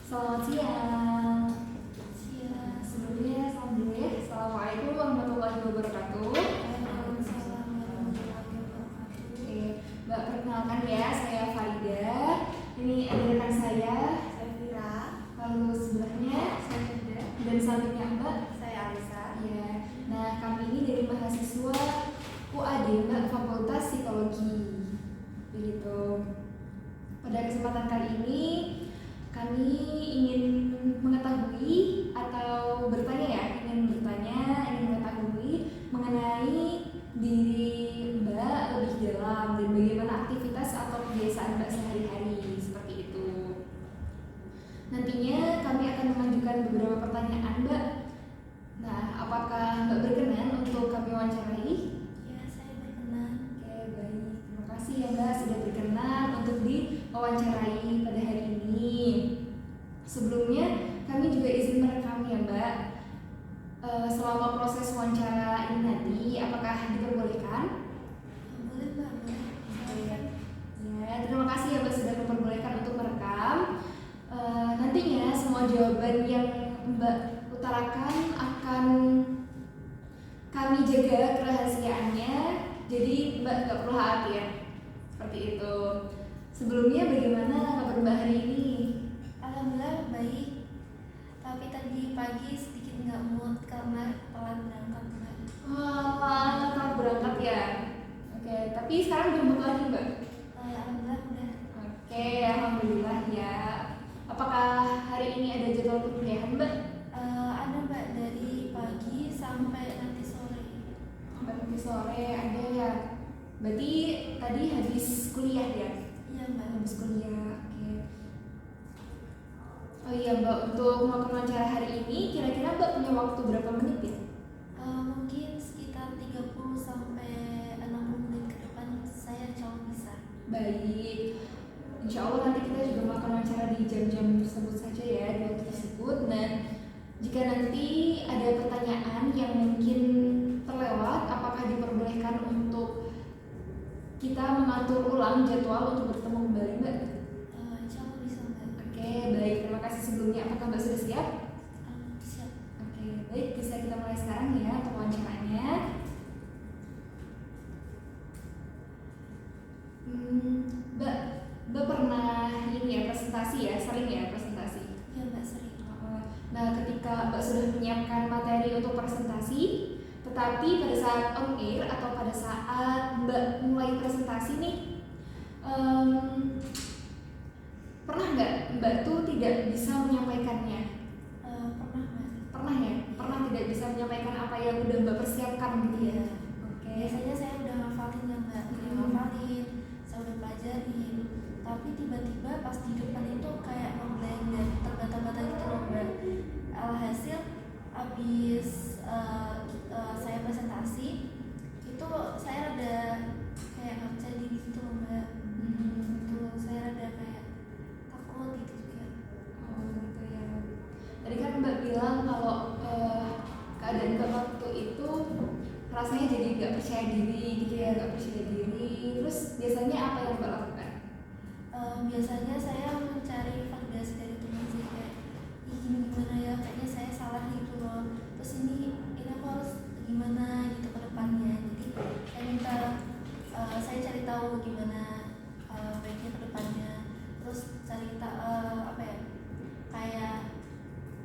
Selamat siang. Sebelumnya salam dulu ya. Assalamualaikum warahmatullahi wabarakatuh. Waalaikumsalam warahmatullahi wabarakatuh. Oke, Mbak perkenalkan ya, saya Farida. Ini ada rekan saya, Vira. lalu sebelahnya Saya Frida. dan sampingnya Mbak. Saya Alisa. Ya. Nah, kami ini dari mahasiswa UAD Mbak, Fakultas Psikologi. Begitu. Pada kesempatan kali ini kami ingin mengetahui atau ingin mengetahui mengenai diri Mbak lebih dalam dan bagaimana aktivitas atau kebiasaan Mbak sehari-hari seperti itu. Nantinya kami akan mengajukan beberapa pertanyaan Mbak. Nah, apakah Mbak berkenan untuk kami wawancarai? Ya, saya berkenan. Oke, baik. Terima kasih ya Mbak sudah berkenan untuk diwawancarai pada hari ini. Sebelumnya, kami juga izin merekam ya Mbak. Selama proses wawancara ini nanti, apakah diperbolehkan? Boleh Mbak, boleh. Silakan. Ya, terima kasih ya Mbak sudah memperbolehkan untuk merekam. Nantinya semua jawaban yang Mbak utarakan akan kami jaga kerahasiaannya, jadi Mbak nggak perlu khawatir seperti itu. Sebelumnya bagaimana kabar Mbak hari ini? Alhamdulillah baik. Tapi tadi pagi sedikit nggak mood karena telat berangkat Mbak. Wah, telat berangkat ya. Oke, tapi sekarang udah mood lagi Mbak. Alhamdulillah udah. Oke, alhamdulillah ya. Apakah hari ini ada jadwal perkuliahan Mbak? Ada Mbak dari pagi sampai nanti sore. Sampai nanti sore ada ya. Berarti tadi habis kuliah ya? Iya Mbak. Habis kuliah, oke. Oh iya Mbak, untuk melakukan wawancara hari ini, kira-kira Mbak punya waktu berapa menit ya? Mungkin sekitar 30 sampai 60 menit ke depan saya insya Allah bisa. Baik, insya Allah nanti kita juga melakukan wawancara di jam-jam tersebut saja ya, di waktu tersebut. Dan jika nanti ada pertanyaan yang mungkin terlewat, apakah diperbolehkan untuk kita mengatur ulang jadwal untuk bertemu kembali Mbak? Insya Allah bisa Mbak. Oke, baik, terima kasih sebelumnya. Apakah Mbak sudah siap? Siap. Oke, baik, bisa kita mulai sekarang ya untuk wawancaranya. Mbak pernah ini ya presentasi ya, sering ya presentasi. Iya Mbak sering. Nah, ketika Mbak sudah menyiapkan materi untuk presentasi, tetapi pada saat on air atau pada saat Mbak mulai presentasi nih, pernah nggak Mbak tuh tidak bisa menyampaikannya? Pernah Mbak. Pernah ya? Pernah tidak bisa menyampaikan apa yang udah Mbak persiapkan gitu ya? Iya. Oke. Biasanya saya udah ngafalin ya Mbak, udah ngafalin, saya udah pelajarin. Tapi tiba-tiba pas di depan itu kayak ngeblank dan terbata-bata gitu loh Mbak. Alhasil abis saya presentasi itu saya rada kayak nggak percaya diri gitu loh Mbak. Itu saya rada kayak takut gitu juga. Oh gitu ya. Tadi kan Mbak bilang kalau keadaan Mbak waktu itu rasanya jadi nggak percaya diri gitu ya, nggak percaya diri. Terus biasanya apa yang Mbak lakukan? Biasanya saya mencari validasi dari teman sih kayak ini gimana ya, kayaknya saya salah gitu loh. Terus ini aku harus gimana gitu ke depannya. Jadi saya minta saya cari tahu gimana baiknya ke depannya. Terus cari apa ya, kayak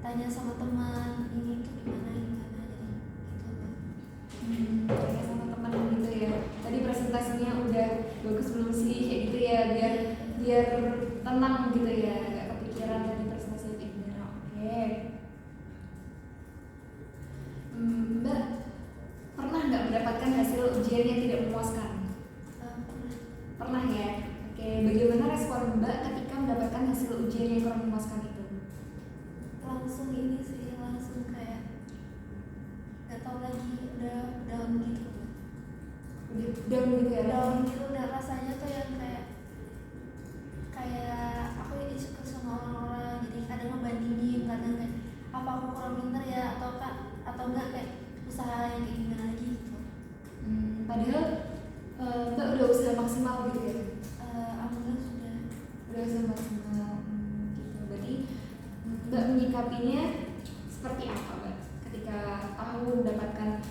tanya sama teman ini tuh gimana jadi gitu. Tanya sama teman gitu ya. Tadi presentasinya udah bagus belum sih kayak gitu ya, biar tenang gitu ya, nggak kepikiran tadi presentasinya kayak gimana. Oke. Mbak pernah nggak mendapatkan hasil ujian yang tidak memuaskan? Pernah ya. Oke, bagaimana respon Mbak ketika mendapatkan hasil ujian yang kurang memuaskan itu? Langsung ini sih, langsung kayak gak tau lagi, udah down gitu. Udah down gitu ya? Down gitu, udah rasanya tuh yang kayak aku insecure sama orang-orang. Jadi kadang ngebandingin, kadang kayak apa aku kurang pintar ya, atau enggak kayak usaha yang kayak gimana lagi gitu. Padahal Mbak udah usaha maksimal gitu ya? Alhamdulillah sudah. Udah usaha maksimal gitu. Berarti Mbak menyikapinya seperti apa Mbak ketika tahu mendapatkan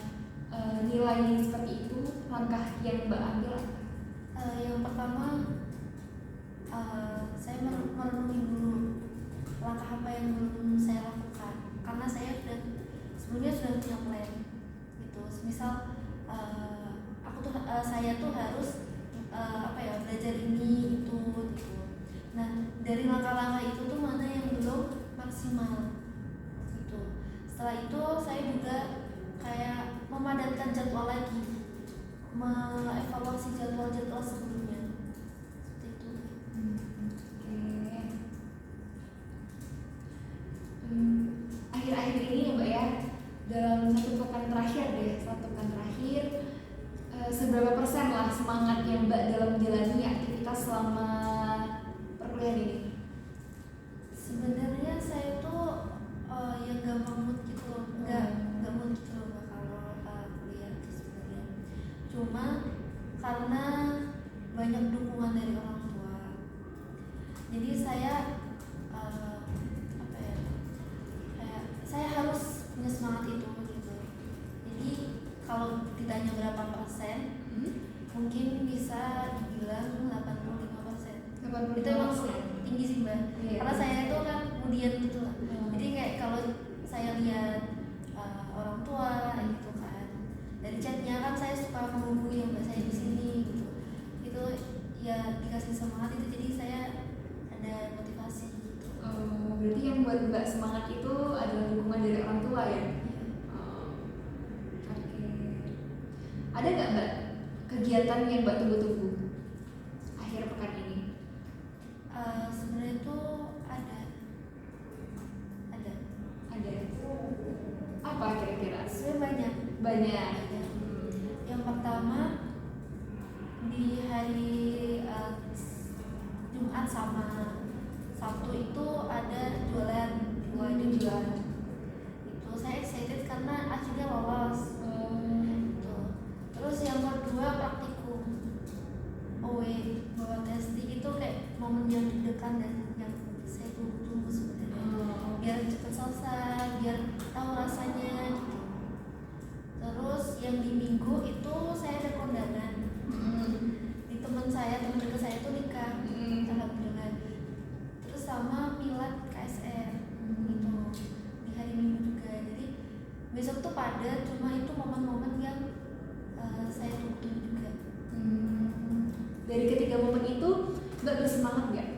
nilai seperti itu, langkah yang Mbak ambil apa? Yang pertama, saya merenungi dulu langkah apa yang belum saya lakukan, karena saya sebelumnya sudah punya plan gitu. Misal saya tuh harus belajar ini itu gitu. Nah, dari langkah-langkah itu tuh mana yang belum maksimal gitu. Setelah itu saya juga kayak memadatkan jadwal lagi, mengevaluasi jadwal-jadwal sebelumnya seperti itu. Oke. Akhir-akhir ini ya Mbak ya, dalam satu pekan terakhir, seberapa persen lah semangat yang Mbak dalam menjalani aktivitas selama perkuliahan ini? Sebenarnya saya tuh yang gampang mood gitu loh, nggak mood gitu loh Mbak, kalau kuliah sebenarnya. Cuma karena banyak dukungan dari orang tua, jadi saya kayak saya harus punya semangat itu gitu. Jadi kalau ditanya berapa persen, mungkin bisa dibilang 85%. 85%. Itu emang tinggi sih Mbak. Iya. Karena saya itu kan kemudian gitu lah. Jadi kayak kalau saya lihat orang tua gitu kan, dari chatnya kan saya suka menghubungi Mbak saya di sini gitu. Itu ya dikasih semangat itu, jadi saya ada motivasi gitu. Oh, berarti yang buat Mbak semangat itu adalah dukungan dari orang tua ya? Oke. Ada nggak Mbak kegiatan yang Mbak tunggu-tunggu akhir pekan ini? Sebenarnya itu ada. Ada. Apa kira-kira? Sebenarnya Banyak. Yang pertama, di hari Jumat sama Sabtu itu ada jualan jualan. Itu saya excited karena akhirnya lolos. Gitu. Terus yang kedua praktikum OE bawa testing, itu kayak momen yang deg-degan dan yang saya tunggu sebenarnya. Biar cepat selesai, biar tahu rasanya gitu. Terus yang di Minggu itu saya ada kondangan. Di teman dekat saya itu nikah. Alhamdulillah. Terus sama milad KSR itu di hari Minggu juga. Jadi besok tuh padat, cuma itu momen-momen yang saya tunggu juga. Dari ketiga momen itu Mbak bersemangat nggak?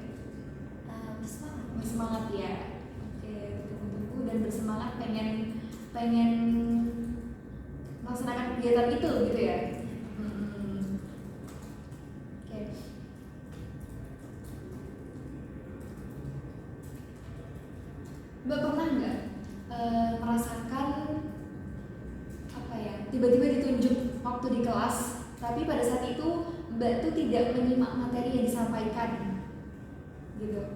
Bersemangat ya. Oke, tunggu dan bersemangat pengen melaksanakan kegiatan itu gitu ya. Oke. Mbak pernah nggak merasakan apa ya, tiba-tiba ditunjuk waktu di kelas, tapi pada saat itu Mbak tuh tidak menyimak materi yang disampaikan gitu,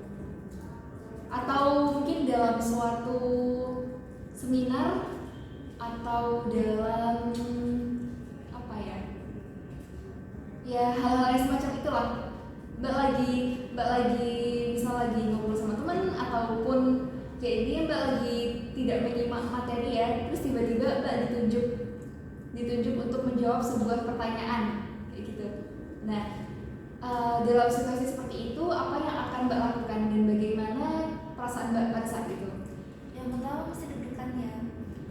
atau mungkin dalam suatu seminar atau dalam apa ya hal-hal yang semacam itulah, Mbak lagi misal lagi ngobrol sama teman ataupun kayak ini Mbak lagi tidak menyimak materi ya, terus tiba-tiba Mbak ditunjuk untuk menjawab sebuah pertanyaan kayak gitu. Nah, dalam situasi seperti itu apa yang akan Mbak lakukan dan bagaimana perasaan Mbak pada saat itu? Yang pertama pasti deg-degan ya,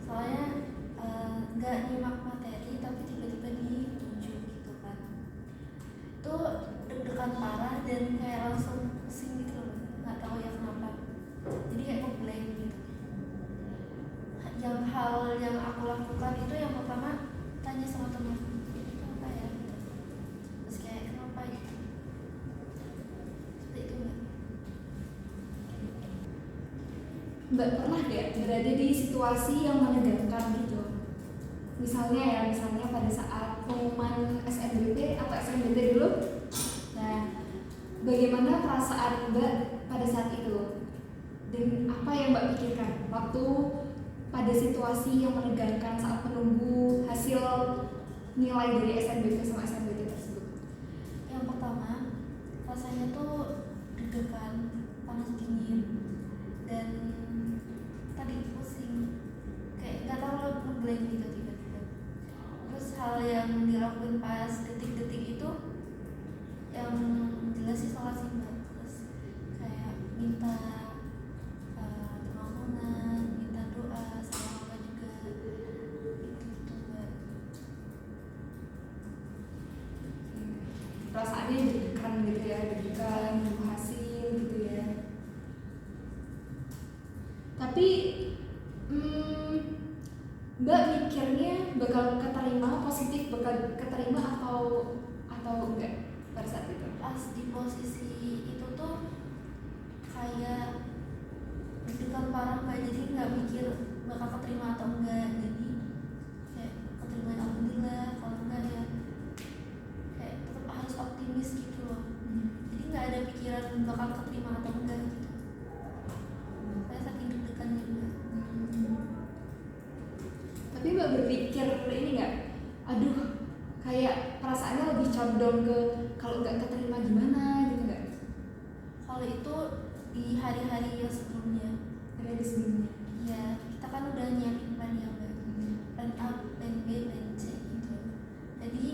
soalnya nggak nyimak materi tapi tiba-tiba ditunjuk gitu kan. Itu deg-degan parah dan kayak langsung pusing gitu loh, nggak tahu ya kenapa. Jadi kayak ngeblank gitu. Hal yang aku lakukan itu yang pertama tanya sama teman, itu apa ya gitu. Terus kayak kenapa gitu. Seperti itu Mbak pernah gak berada di situasi yang menegangkan gitu? Misalnya pada saat pengumuman SNBP atau SNBT dulu. Nah, bagaimana perasaan Mbak pada saat itu? Dan apa yang Mbak pikirkan waktu pada situasi yang menegangkan saat menunggu hasil nilai dari SNBP sama SNBT tersebut? Yang pertama, rasanya tuh deg-degan, panas dingin, dan Tapi Mbak mikirnya bakal keterima, positif bakal keterima atau enggak pada saat itu? Pas di posisi itu tuh kayak deg-degan parah Mbak, jadi nggak mikir bakal keterima atau enggak, jadi kayak keterima alhamdulillah, kalau enggak ya kayak tetap harus optimis gitu loh. Jadi nggak ada pikiran bakal keterima atau enggak gitu. Saya saking deg-degannya Mbak. Tapi Mbak berpikir ini nggak, aduh kayak perasaannya lebih condong ke kalau nggak keterima gimana gitu nggak? Kalau itu di hari-hari yang sebelumnya, Ada di sebelumnya. ya kita kan udah nyiapin plan ya Mbak, plan A, plan B, plan C gitu. Jadi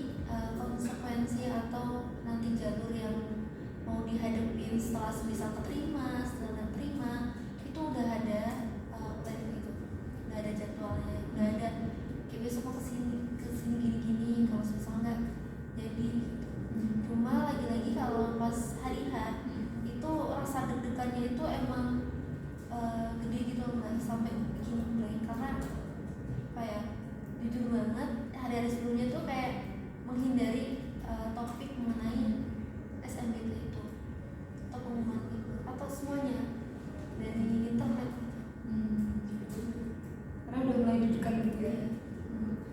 konsekuensi atau nanti jalur yang mau dihadapin setelah semisal keterima, setelah nggak terima, itu udah ada plan gitu, udah ada jadwalnya, udah ada kayak besok mau kesini gini-gini, kalau semisal nggak jadi gitu. Cuma lagi-lagi kalau pas hari H itu rasa deg-degannya itu emang gede gitu Mbak, sampai bikin blank karena apa ya, jujur banget hari-hari sebelumnya tuh kayak menghindari topik mengenai SNBT itu atau pengumuman itu atau semuanya dari internet gitu. Karena udah mulai deg-degan gitu ya.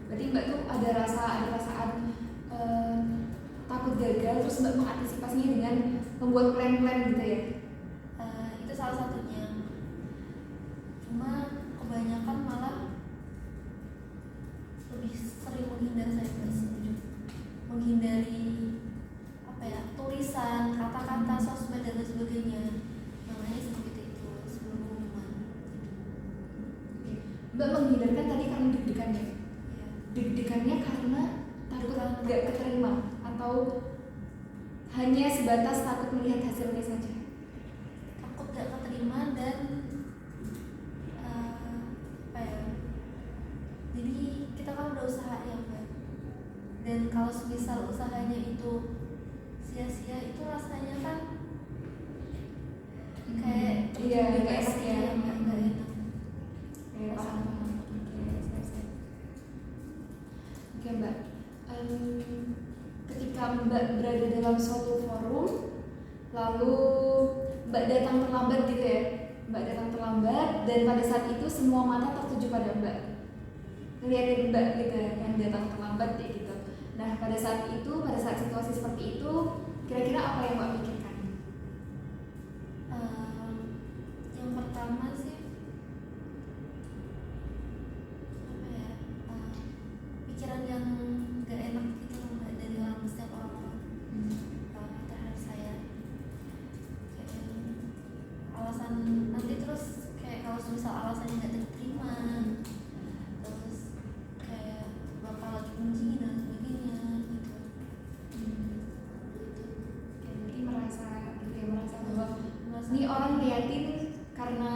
Berarti Mbak tuh ada perasaan takut gagal, terus Mbak mengantisipasinya dengan membuat plan-plan gitu ya? Itu salah satunya. Cuma kebanyakan malah lebih sering menghindar, saya setuju, menghindari apa ya, tulisan, kata-kata, sosmed dan lain sebagainya. Makanya seperti itu sebelum pengumuman. Mbak menghindarkan tadi karena deg-degannya. Ya. Deg-degannya karena takut nggak keterima atau hanya sebatas takut melihat hasilnya saja? Takut gak keterima dan apa ya, jadi kita kan udah usaha ya Mbak, dan kalau semisal usahanya itu sia-sia itu rasanya kan kayak Iya, nggak enak ya. nggak enak. Oke, paham. Oke, siap. Oke Mbak, ketika Mbak berada dalam suatu forum, lalu Mbak datang terlambat gitu ya, Mbak datang terlambat dan pada saat itu semua mata tertuju pada Mbak, ngeliatin Mbak gitu ya, yang datang terlambat ya gitu. Nah pada saat situasi seperti itu, kira-kira apa yang Mbak pikirkan? Yang pertama sih apa ya, pikiran yang gak enak gitu loh Mbak, dari setiap orang terhadap saya, kayak alasan nanti, terus kayak kalau misal alasannya gak diterima, terus kayak bapak lagi benci dan sebagainya gitu. Jadi merasa bahwa Merasa ini orang liatin karena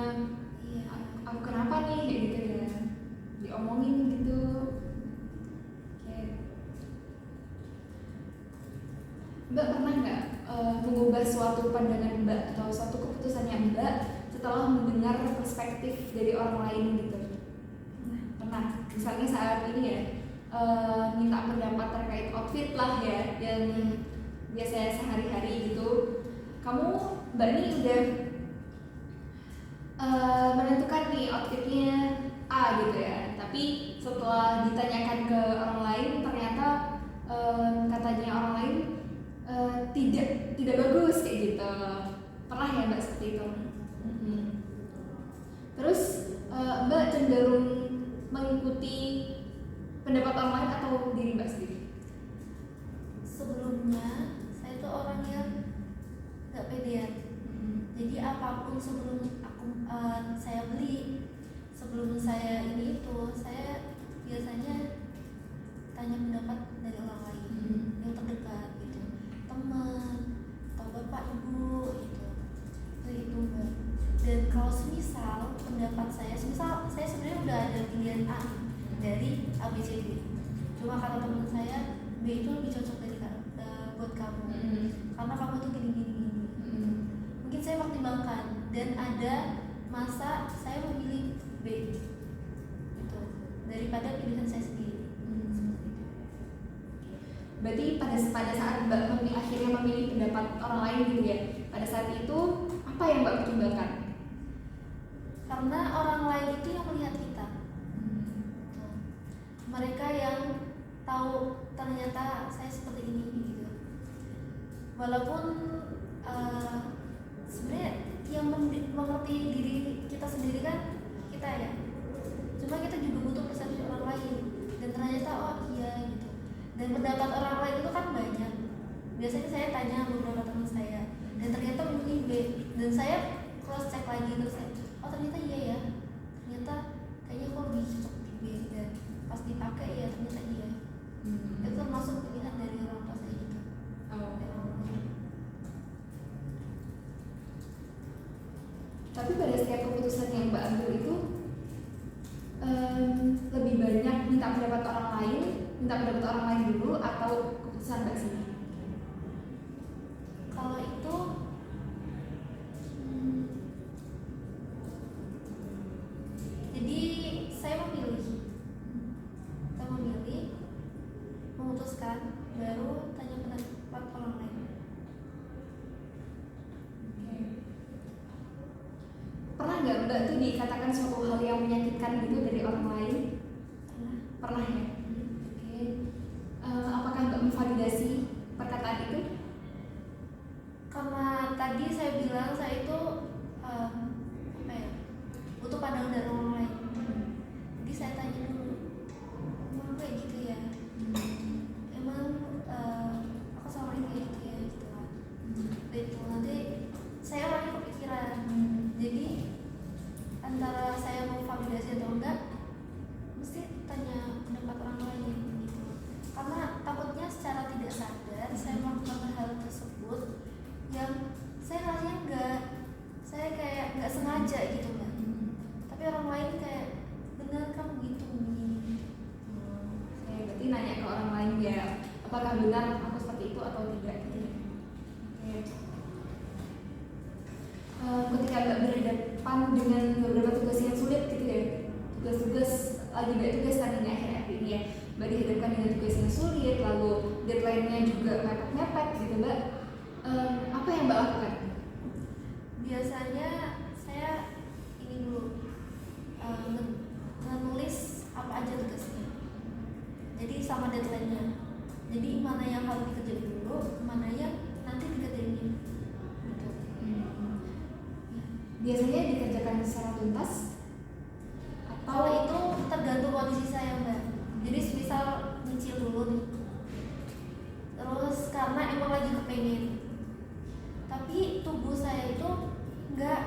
iya, aku kenapa nih kayak gitu ya, diomongin gitu. Oke. Mbak pernah nggak mengubah suatu pandangan Mbak atau suatu keputusannya Mbak setelah mendengar perspektif dari orang lain gitu? Pernah. Misalnya saat ini ya, minta pendapat terkait outfit lah ya, yang biasanya sehari-hari gitu. Kamu Mbak ini udah menentukan nih outfitnya A gitu ya, tapi setelah ditanyakan ke orang lain ternyata katanya orang lain tidak bagus kayak gitu. Pernah ya Mbak seperti itu? Terus Mbak cenderung mengikuti pendapat orang lain atau diri Mbak sendiri? sebelumnya saya tuh orang yang gak pedean. Jadi apapun sebelum saya beli, sebelum saya ini itu, saya biasanya tanya pendapat dari orang lain yang terdekat gitu, teman atau bapak ibu gitu. Itu Mbak. Dan kalau semisal pendapat saya sebenarnya udah ada pilihan A dari A B C D, cuma kata teman saya B itu lebih cocok buat kamu, karena kamu tuh gini. Mungkin saya pertimbangkan dan ada masa saya memilih B gitu daripada pilihan saya sendiri. Berarti pada saat Mbak akhirnya memilih pendapat orang lain gitu ya, pada saat itu apa yang Mbak pertimbangkan? Karena orang lain itu yang melihat kita. Mereka yang tahu ternyata saya seperti ini gitu. Walaupun sebenarnya yang mengerti diri kita sendiri kan kita ya. Cuma kita juga butuh persepsi orang lain. Dan ternyata oh iya gitu. Dan pendapat orang lain itu kan banyak. Biasanya saya tanya beberapa teman saya dan ternyata memilih B. Dan saya cross check lagi terus oh ternyata iya ya. Ternyata kayaknya kok lebih cocok di B dan pas dipakai ya ternyata iya. Itu termasuk pilihan dari orang tua saya gitu. Tapi pada setiap keputusan yang Mbak ambil itu lebih banyak minta pendapat orang lain dulu atau keputusan Mbak sendiri? Kalau itu jadi saya memilih memutuskan baru tanya pendapat orang lain. Pernah nggak Mbak tuh dikatakan suatu hal yang menyakitkan gitu dari orang lain? Pernah ya? Apakah Mbak memvalidasi perkataan itu? Karena tadi saya bilang saya itu butuh pandangan dari orang lain. Jadi saya tanya dulu, emang kayak gitu ya? Emang aku sama ini kayak gitu ya? Gitu kan. Itu nanti saya orangnya kepikiran. Jadi antara saya mau validasi atau enggak, mesti tanya pendapat orang lain gitu. Karena takutnya secara tidak sadar saya melakukan hal tersebut yang saya rasanya saya kayak nggak sengaja gitu kan. Tapi orang lain kayak benar kamu gitu begini. Berarti nanya ke orang lain ya, apakah benar aku seperti itu atau tidak? Ketika Mbak berhadapan dengan beberapa tugas yang sulit gitu ya, tugas-tugas lagi banyak tugas kan ini akhir-akhir ini ya, Mbak dihadapkan dengan tugas yang sulit, lalu deadline-nya juga mepet-mepet gitu Mbak, apa yang Mbak lakukan? Biasanya saya ini dulu menulis apa aja tugasnya, jadi sama deadline-nya, jadi mana yang harus dikerjain dulu, mana yang nanti dikerjain gitu. Biasanya dikerjakan secara tuntas? Kalau itu tergantung kondisi saya Mbak. Jadi misal nyicil dulu nih, terus karena emang lagi kepengen, tapi tubuh saya itu nggak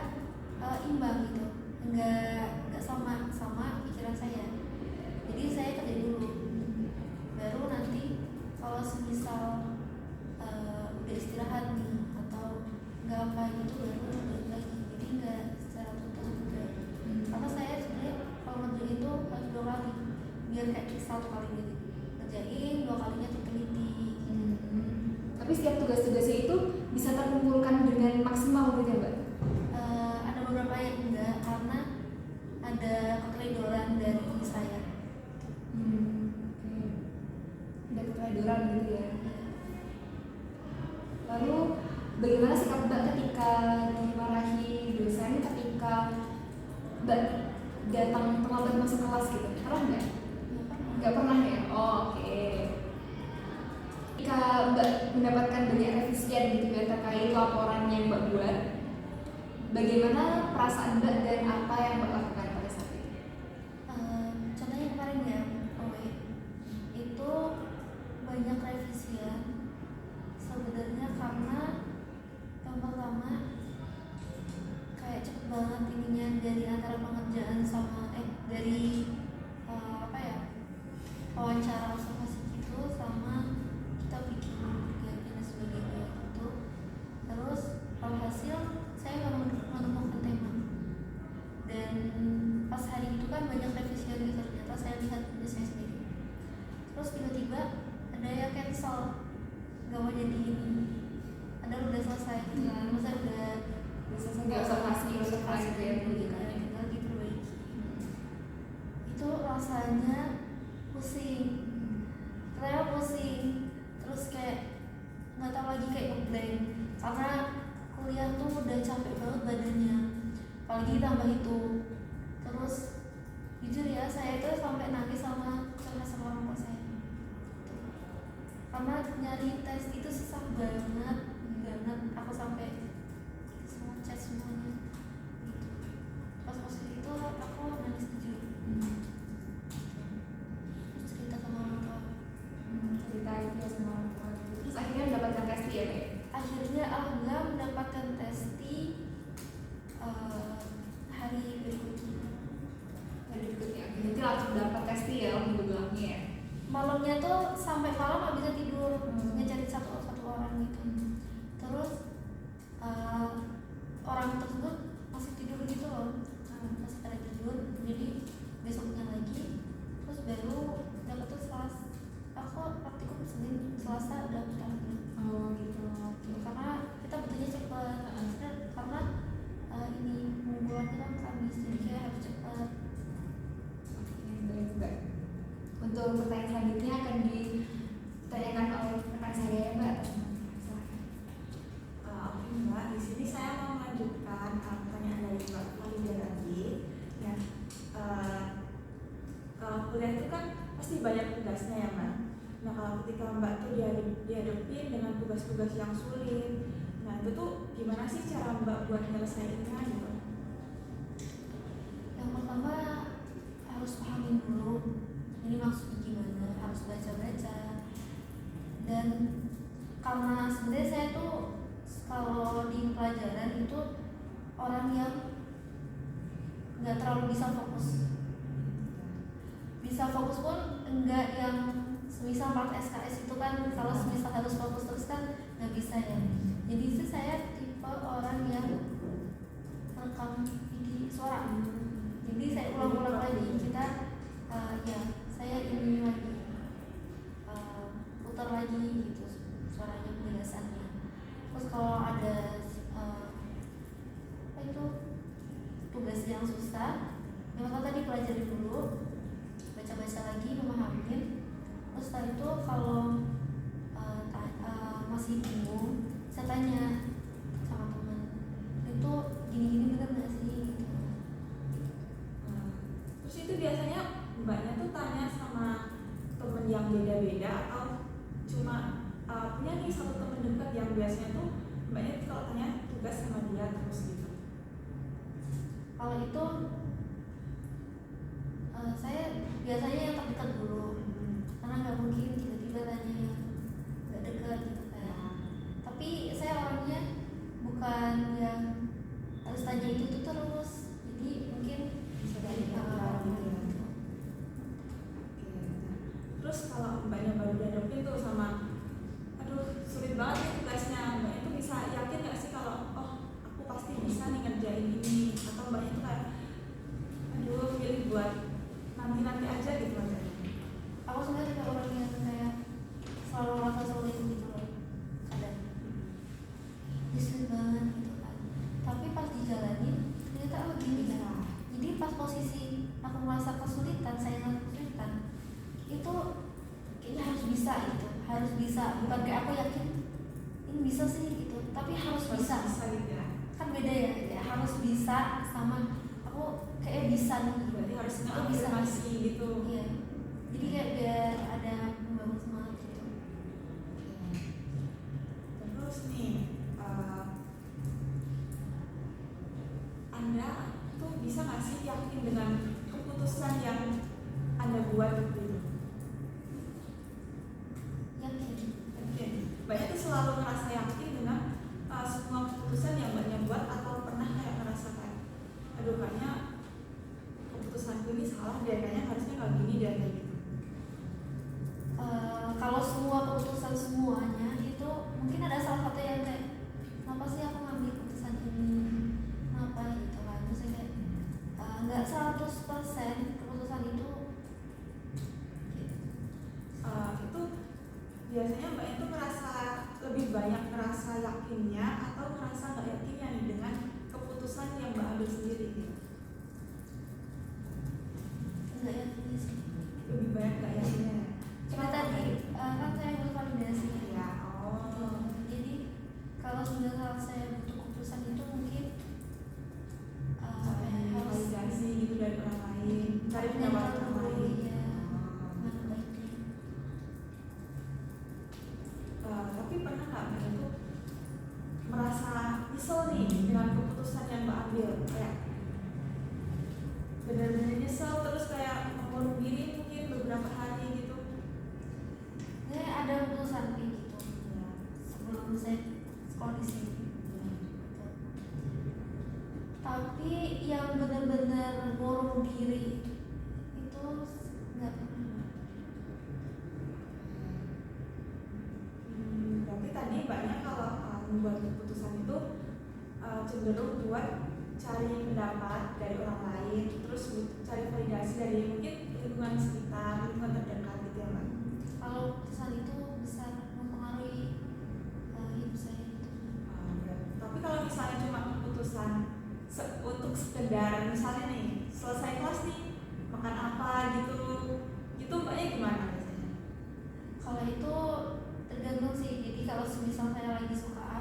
imbang gitu, nggak sama pikiran saya. Jadi saya kerja dulu, baru nanti kalau semisal udah istirahat nih atau nggak apa gitu baru lanjut lagi. Jadi nggak secara tuntas juga. Karena saya sebenarnya kalau ngerjain itu harus 2 kali, biar kayak 1 kali ngerjain, 2 kalinya tuh teliti. Tapi setiap tugas-tugasnya itu bisa terkumpulkan dengan maksimal gitu ya Mbak? Ada beberapa yang enggak karena ada keteledoran dari saya. Ada keteledoran gitu ya. Lalu bagaimana sikap Mbak ketika dimarahi dosen ketika Mbak datang terlambat masuk kelas gitu? Pernah nggak? Nggak pernah ya? Oh, oke. Ketika Mbak mendapatkan banyak revisian gitu ya terkait laporan yang Mbak buat, bagaimana perasaan Mbak dan apa yang Mbak lakukan pada saat itu? Contohnya kemarin ya, itu banyak revisian. Sebenarnya karena yang pertama kayak cepet banget ininya dari antara pengerjaan sama dari wawancara observasi gitu sama kita bikin kegiatan dan sebagainya gitu. Terus alhasil saya nggak menemukan tema, dan pas hari itu kan banyak revisian gitu, ternyata saya lihat dari saya sendiri. Terus tiba-tiba ada yang cancel, nggak mau jadi ini, ada udah selesai gitu kan, masa udah Bisa observasi gitu ya. rasanya pusing, terus kayak nggak tahu lagi kayak ngeblank karena kuliah tuh udah capek banget badannya, apalagi tambah itu. Terus jujur ya, saya itu sampai nangis sama orang tua saya karena nyari tes itu susah banget. Aku sampai semua chat semuanya gitu. Pas posisi itu aku nangis jujur, terus cerita sama orang tua. Cerita itu ya sama orang tua. Terus akhirnya mendapatkan testi ya Kak? Akhirnya alhamdulillah mendapatkan testi hari berikutnya. Jadi langsung dapat testi ya minggu belakangnya ya? Malamnya tuh sampai malam nggak bisa tidur, ngejar satu orang gitu. Terus orang tersebut masih tidur gitu loh, masih pada tidur. Jadi besoknya lagi, terus baru dapat tuh aku praktikum Senin, Selasa udah terakhir. Oh gitu. Karena kita butuhnya cepat, karena ini pengumpulannya kan Kamis, jadi kayak harus cepat. Baik. Untuk pertanyaan selanjutnya akan ditanyakan oleh rekan saya ya Mbak. Silakan. Oke Mbak, di sini saya mau melanjutkan pertanyaan dari Mbak Maria tadi. Ya, kalau kuliah itu kan pasti banyak tugasnya ya Mbak. Nah kalau ketika Mbak tuh dihadapin dengan tugas-tugas yang sulit, nah itu tuh gimana sih cara Mbak buat nyelesainnya gitu? Yang pertama harus pahamin dulu ini maksudnya gimana, harus baca-baca. Dan karena sebenarnya saya tuh kalau di pelajaran itu orang yang nggak terlalu bisa fokus pun enggak yang semisal part SKS itu kan, kalau semisal harus fokus terus kan nggak bisa ya. Jadi itu saya tipe orang yang rekam di suara, jadi saya ulang-ulang lagi. Kita ya saya ini lagi putar lagi gitu suaranya, penjelasannya. Terus kalau ada apa itu tugas yang susah, yang tadi pelajari dulu, baca-baca lagi, memahamin. Terus setelah itu kalau masih bingung, saya tanya sama teman, itu gini-gini bener nggak sih gitu. Terus itu biasanya Mbaknya tuh tanya sama temen yang beda-beda atau cuma punya nih satu temen dekat yang biasanya tuh Mbaknya kalau tanya tugas sama dia terus gitu? Kalau itu saya biasanya yang terdekat dulu, karena nggak mungkin tiba-tiba tanya yang nggak dekat gitu kan. Tapi saya orangnya bukan yang harus tanya itu tuh terus, jadi mungkin Bisa dari awal gitu ya. Terus kalau Mbaknya baru dihadapin tuh sama aduh sulit banget nih tugasnya, Mbaknya tuh bisa yakin gak sih kalau oh aku pasti bisa nih ngerjain ini, atau Mbaknya tuh kayak aduh pilih buat nanti aja gitu aja? aku sebenarnya juga orang yang kayak selalu merasa sulit gitu loh kadang, sulit banget gitu kan. Tapi pas dijalanin ternyata gini ya. Jadi pas posisi aku merasa kesulitan, saya nggak kesulitan, itu kayaknya harus bisa gitu, harus bisa. Bukan kayak aku yakin ini bisa sih gitu, tapi harus bisa gitu ya. Kan beda ya, kayak harus bisa sama aku kayak bisa nih. Berarti harus Aku bisa ngafirmasi gitu. Iya, jadi kayak biar ada membangun semangat gitu. Terus nih Anda tuh bisa nggak sih yakin dengan keputusan yang Anda buat gitu? Yakin. Banyak tuh selalu ngerasa yakin dengan semua keputusan yang Mbaknya buat, atau pernah kayak ngerasa kayak aduh kayaknya keputusanku ini salah deh, kayaknya harusnya nggak gini deh kayak gitu? Kalau semua keputusan semuanya itu mungkin ada salah satu yang kayak kenapa sih aku ngambil keputusan ini, kenapa gitu kan. Maksudnya kayak nggak 100% keputusan itu gitu. Itu biasanya Mbak itu merasa lebih banyak merasa yakinnya atau merasa nggak yakinnya nih dengan keputusan yang Mbak ambil sendiri gitu? Nggak yakin sih. banyak nggak yakinnya ya? Cuma tadi kan saya butuh validasi. Ya, oh. Jadi kalau sudah saya butuh keputusan itu mungkin Cari harus validasi gitu dari orang lain, cari pendapat orang lain. ya, Oh. mana baiknya. Tapi pernah nggak Mbak itu merasa nyesel nih dengan keputusan yang Mbak ambil, kayak benar-benar nyesel terus kayak mengurung diri mungkin beberapa hari gitu? Saya ada keputusan kayak gitu Ya. sebelum saya sekolah di sini. Tapi yang benar-benar ngurung diri itu nggak pernah. Berarti tadi Mbaknya kalau membuat keputusan itu cenderung buat cari pendapat dari orang lain, terus cari validasi dari mungkin lingkungan sekitar, lingkungan terdekat gitu ya Mbak? Kalau keputusan itu besar mempengaruhi hidup saya gitu. Tapi kalau misalnya cuma keputusan untuk sekedar misalnya nih selesai kelas nih makan apa gitu, itu Mbaknya gimana biasanya? Kalau itu tergantung sih. Jadi kalau semisal saya lagi suka A,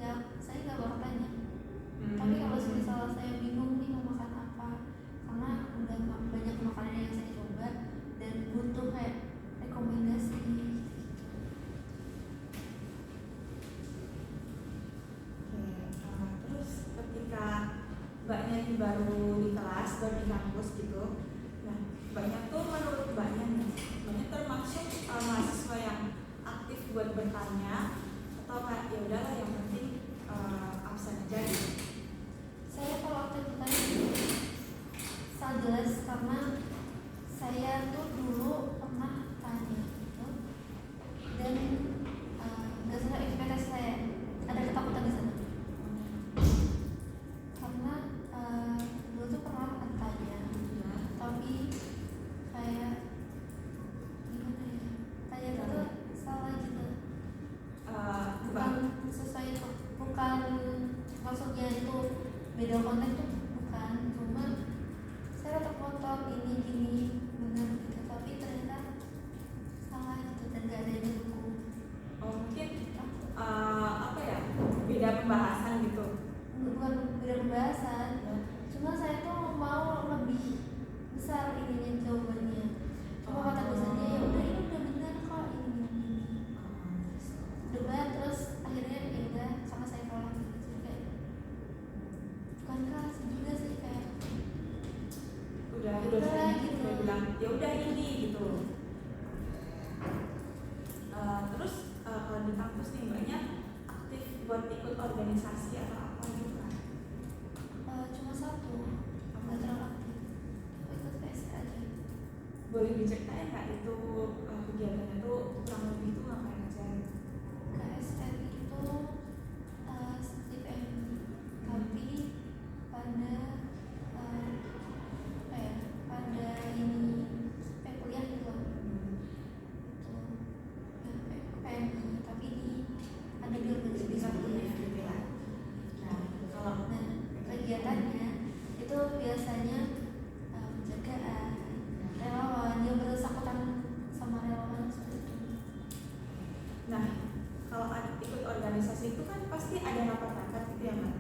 ya saya nggak bakal tanya. Tapi kalau semisal saya bingung nih mau makan apa, karena udah banyak makanan yang saya coba dan butuh kayak rekomendasi. Terus ketika Mbaknya ini baru di kelas, baru di kampus gitu, nah Mbaknya tuh menurut Mbaknya nih, Mbaknya termasuk mahasiswa yang aktif buat bertanya atau kayak ya udahlah yang penting absen aja gitu? Saya kalau aktif bertanya itu sangat jelas karena saya tuh dulu pernah tanya gitu dan nggak sesuai ekspektasi saya, ada ketakutan di sana karena dulu tuh pernah tanya tapi kayak gimana ya, tanya itu salah gitu, bukan sesuai, bukan maksudnya itu beda konteks tuh bukan, cuma saya tetap ngotot ini gini benar gitu tapi ternyata salah gitu dan gak ada yang didukung. Mungkin apa ya, beda pembahasan gitu? Bukan beda pembahasan, cuma saya tuh mau lebih besar ininya jawabannya, cuma kata dosennya ya udah ini udah benar kok ini debat terus akhirnya ya udah sama saya tolak gitu kayak bukan kelas juga sih kayak udah gitu. udah bilang ya udah ini gitu. Terus kalau di kampus nih Mbaknya aktif buat ikut organisasi atau apa gitu kan? Cuma satu nggak terlalu aktif, aku ikut PSI aja. Boleh diceritain nggak itu kegiatannya tuh kurang lebih itu ngapain aja? KSR itu stipend tapi pada apa ya, pada ini kuliah gitu PMI tapi di ada di organisasi kuliah gitu ya. Nah kalau nah kegiatannya itu biasanya penjagaan relawan yang bersangkutan sama relawan seperti itu. Nah, kalau ikut organisasi itu kan pasti ada rapat-rapat gitu ya Mbak.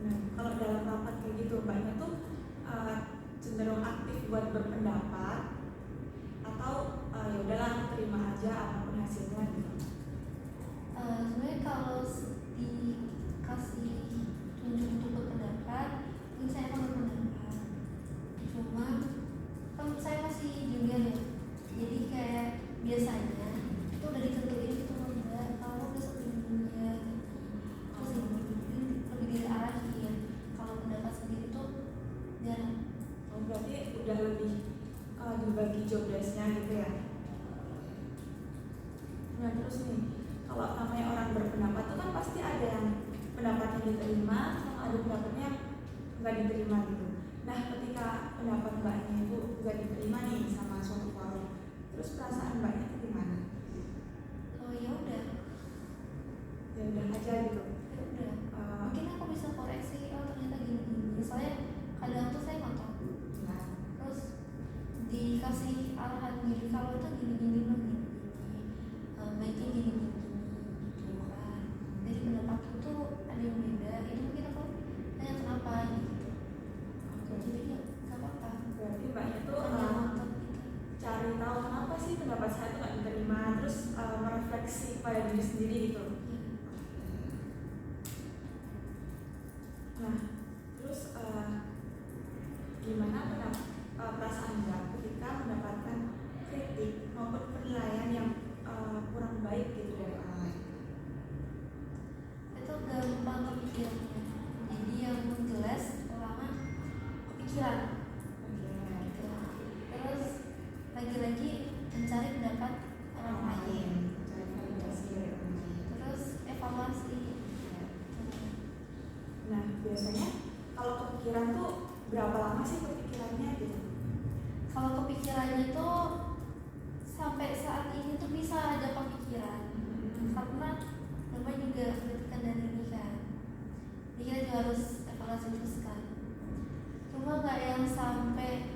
Nah, kalau dalam rapat kayak gitu Mbaknya tuh cenderung aktif buat berpendapat atau ya udahlah terima aja apapun hasilnya gitu? Sebenarnya kalau dikasih tunjuk untuk berpendapat, mungkin saya akan berpendapat. Cuma kan saya masih junior ya, jadi kayak biasanya itu udah ditentuin gitu loh Mbak, kalau besok dunia terus lebih diarahin. Kalau pendapat sendiri tuh jarang. Oh, berarti udah lebih dibagi job desk-nya gitu ya. Nah terus nih, kalau namanya orang berpendapat tuh kan pasti ada yang pendapatnya diterima, sama ada pendapatnya nggak diterima gitu. Nah ketika pendapat Mbaknya itu nggak diterima nih sama suatu forum, terus perasaan Mbaknya itu gimana? Oh ya udah, Ya udah aja gitu. ya udah. Mungkin aku bisa koreksi, oh ternyata gini. Misalnya kadang tuh saya nonton, Nah, terus dikasih arahan gini, kalau itu gini loh, gini baiknya gini gitu kan. Jadi pendapatku tuh ada yang beda, ini mungkin aku tanya kenapa gitu. Jadi ya nggak apa-apa, Berarti mbaknya tuh hanya ngotot gitu. cari tahu kenapa sih pendapat saya tuh nggak diterima, terus merefleksi pada diri sendiri gitu. Ya. Nah, terus gimana perasaan mbak ketika mendapatkan kritik maupun penilaian yang kurang baik gitu dari orang lain? Itu gampang kepikirannya, jadi yang jelas pertama kepikiran gitu. Terus lagi-lagi mencari pendapat orang lain, terus evaluasi. Nah, biasanya kalau kepikiran tuh berapa lama sih kepikirannya gitu? Kalau kepikirannya itu sampai saat ini tuh bisa ada kepikiran, karena namanya juga kritikan dari ini kan, jadi kita juga harus evaluasi terus kan. Cuma nggak yang sampai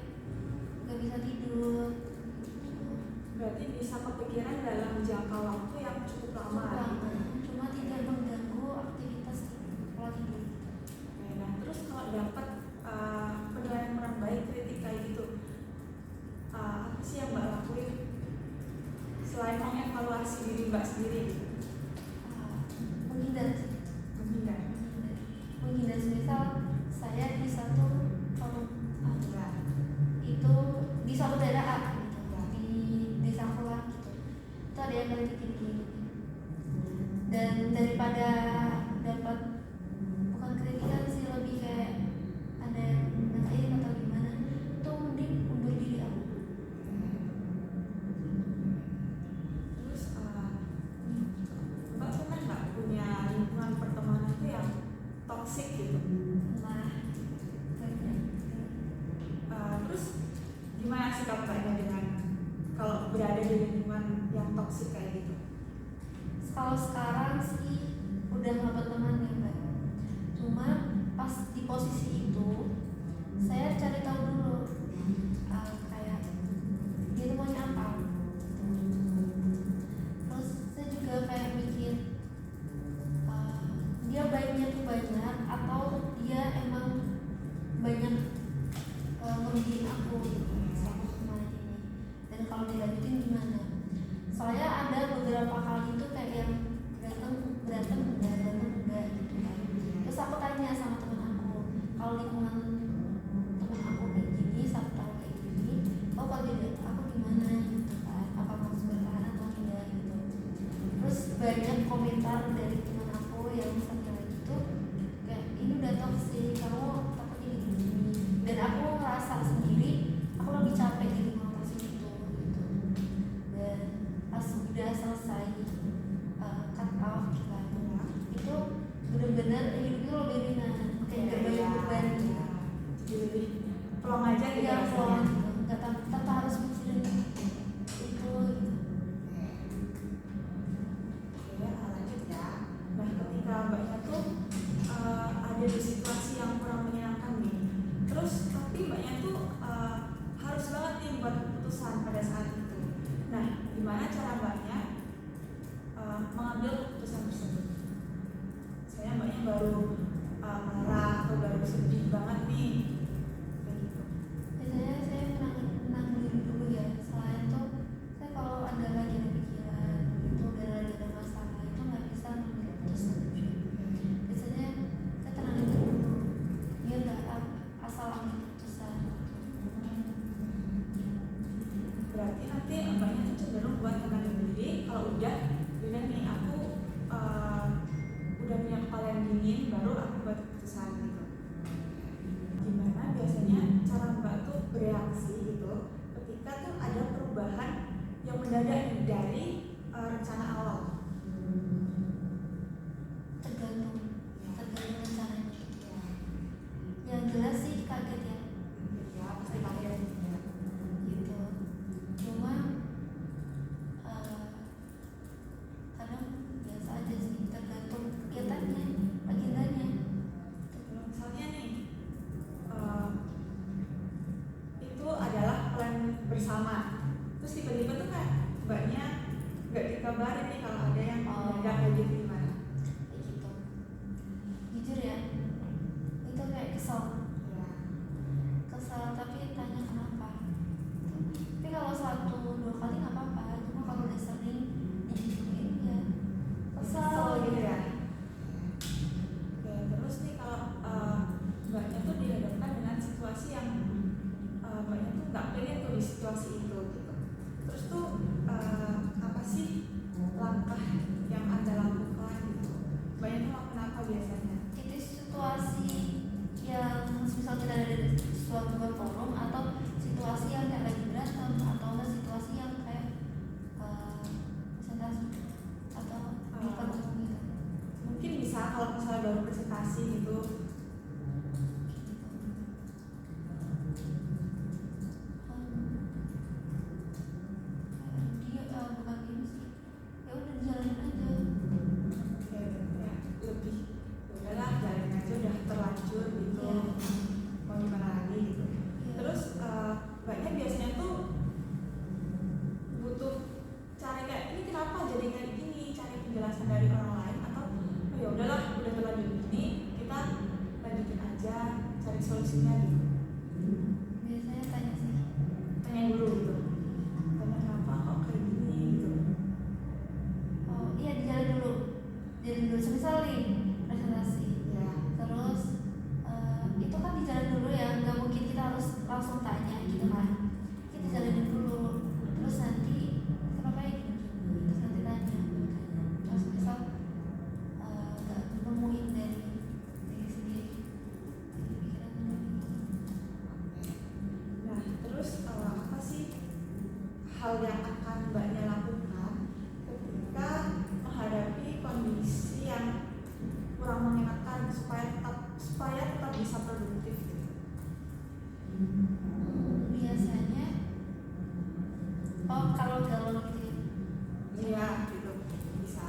nggak bisa tidur gitu. Berarti bisa kepikiran dalam jangka waktu yang cukup lama. Cuma tidak mengganggu aktivitas pola tidur. Oke, nah terus kalau dapat penilaian kurang baik, kritik kayak gitu, apa sih yang mbak lakuin selain mengevaluasi diri mbak sendiri gitu? Menghindar Menghindar. Misal saya di satu forum itu di suatu daerah A gitu, di desa Kuala gitu, itu ada yang kritikin gini, dan daripada dapat bukan kritikan sih, lebih kayak ada yang ngatain atau gimana, itu mending undur diri aku. Terus mbak pernah nggak punya lingkungan pertemanan itu yang toksik gitu? Nah, Terus gimana sikap mbaknya dengan kalau berada di lingkungan yang toksik kayak gitu? kalau sekarang sih udah nggak berteman ya Mbak. Cuma pas di posisi itu saya cari tahu dulu kayak dia tuh maunya apa. Terus saya juga kayak mikir dia baiknya tuh banyak atau dia emang banyak ngerugiin aku gitu selama kemarin ini, dan kalau dilanjutin gimana. Soalnya ada beberapa kali itu kayak yang berantem enggak gitu kan. Terus aku tanya sama temen aku, kalau lingkungan temen aku kayak gini, satu tahun kayak gini, oh kalau dia aku gimana gitu kan, apa harus bertahan atau enggak gitu. Terus banyak komentar dari temen aku yang sampai gitu kayak ini udah toksik, kamu takutnya gini, dan aku ngerasa sendiri aku lebih capek di lingkungan toksik itu gitu. Dan pas udah selesai cut off kan, itu bener-bener hidup itu lebih ringan, kayak gak banyak beban gitu. Jadi lebih plong aja gitu Ya rasanya. plong gitu, gak tanpa harus mikirin itu gitu. Oke, lanjut ya. Nah, ketika mbaknya tuh ada di situasi yang kurang menyenangkan nih, terus tapi mbaknya tuh harus banget nih buat keputusan pada saat itu. Nah, gimana cara mbaknya mengambil keputusan tersebut? Saya mbaknya baru marah atau baru sedih banget nih, kayak gitu. Biasanya saya menang dulu ya. Selain itu saya kalau ada lagi ada pikiran itu, udah lagi ada masalah itu nggak bisa ngambil keputusan. Biasanya saya tenangin dulu biar nggak asal ambil keputusan. Berarti nanti mbaknya tuh cenderung buat tenangin diri. Kalau udah nih aku udah punya kepala yang dingin, baru aku buat keputusan gitu. Gimana biasanya cara mbak tuh bereaksi gitu ketika tuh ada perubahan yang mendadak dari rencana awal? Tergantung rencananya. Yang jelas sih kaget ya. Ya pasti kaget. Gitu. Cuma kadang biasa aja sih, tergantung kegiatannya, agendanya. Kalau misalnya nih itu adalah plan bersama, terus tiba-tiba di situasi itu gitu. Terus tuh apa sih langkah yang Anda lakukan gitu? Mbaknya tuh lakukan apa biasanya? Itu situasi yang misal kita ada di suatu forum atau situasi yang kayak lagi berantem atau enggak situasi yang kayak presentasi atau di pertemuan gitu. Mungkin bisa kalau misalnya baru presentasi gitu. Dia bukan gini sih, ya udah dijalanin aja. Oke, ya lebih udahlah jalanin aja, udah terlanjur gitu. Iya. Mau gimana lagi gitu. Iya. Terus mbaknya biasanya tuh butuh cari kayak ini kenapa jadi kayak gini, cari penjelasan dari orang lain atau oh ya udahlah udah terlanjur gini kita lanjutin aja cari solusinya gitu. Biasanya tanya sih. Tanya dulu gitu. Tanya kenapa kok kayak gini gitu. Oh iya, dijalin dulu. Semisal nih presentasi. Ya. Terus itu kan dijalin dulu ya, nggak mungkin kita harus langsung tanya gitu kan. Kita jalanin dulu. Terus nanti kenapa ya gini? Terus nanti tanya. Terus misal nggak nemuin dari sendiri. Pikiran Nah, terus apa sih hal yang akan mbaknya lakukan ketika menghadapi kondisi yang kurang mengenakan supaya tetap bisa produktif gitu? biasanya kalau galau gitu ya. Iya gitu bisa.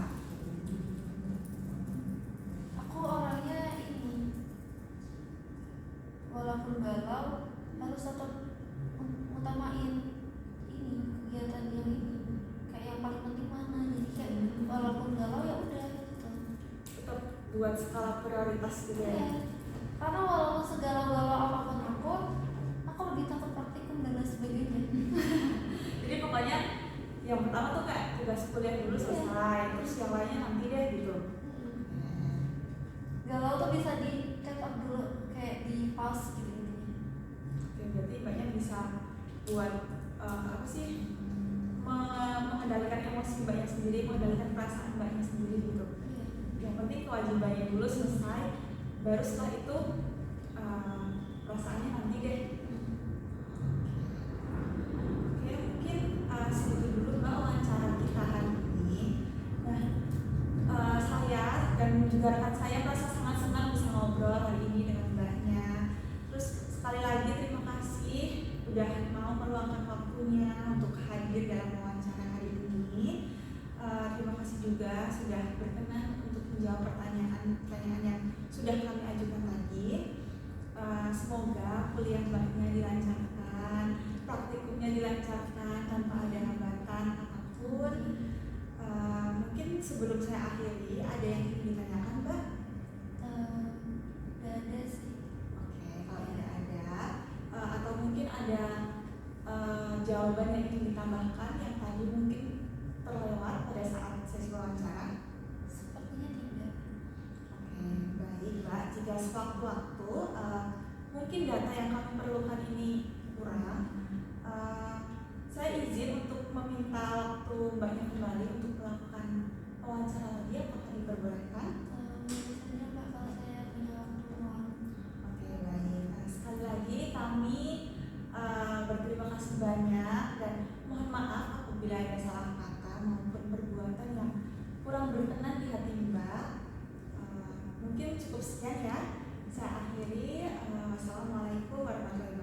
Aku orangnya ini, walaupun galau harus tetap utamain ini kegiatan yang ini, kayak yang paling penting mana. Jadi kayak walaupun galau ya udah gitu. Tetap buat skala prioritas gitu Iya. ya. Karena walaupun segalau-galau apapun aku lebih takut praktikum dan lain sebagainya. Jadi pokoknya yang pertama tuh kayak tugas kuliah dulu selesai, terus yang lainnya nanti deh gitu. Galau tuh bisa di cut off dulu, kayak di pause gitu. Oke, berarti mbaknya bisa buat apa sih mengendalikan emosi mbaknya sendiri, mengendalikan perasaan mbaknya sendiri gitu. Iya. Yang penting kewajibannya dulu selesai, baru setelah itu perasaannya nanti deh. Oke, mungkin segitu dulu mbak wawancara kita hari ini. Nah, saya dan juga rekan saya merasa sangat senang bisa ngobrol hari ini dengan mbaknya. Terus sekali lagi terima kasih udah mau meluangkan waktunya untuk hadir dalam wawancara hari ini. Terima kasih juga sudah berkenan untuk menjawab pertanyaan-pertanyaan yang sudah kami ajukan tadi. Semoga kuliah mbaknya dilancarkan, praktikumnya dilancarkan tanpa ada hambatan apapun. Mungkin sebelum saya akhiri ada yang ingin ditanyakan mbak? Gak ada sih. Oke, kalau tidak ada atau mungkin ada jawaban yang ingin ditambahkan yang tadi mungkin terlewat pada saat sesi wawancara? Sepertinya tidak. Oke, baik mbak. Jika sewaktu-waktu mungkin data yang kami perlukan ini kurang, saya izin untuk meminta waktu mbaknya kembali untuk melakukan wawancara lagi. Apakah diperbolehkan? Biasanya mbak kalau saya punya waktu luang. Oke, baik. Sekali lagi kami berterima kasih banyak dan mohon maaf apabila ada salah kata maupun perbuatan yang kurang berkenan di hati mbak. Mungkin cukup sekian ya. Saya akhiri. Wassalamualaikum warahmatullahi wabarakatuh.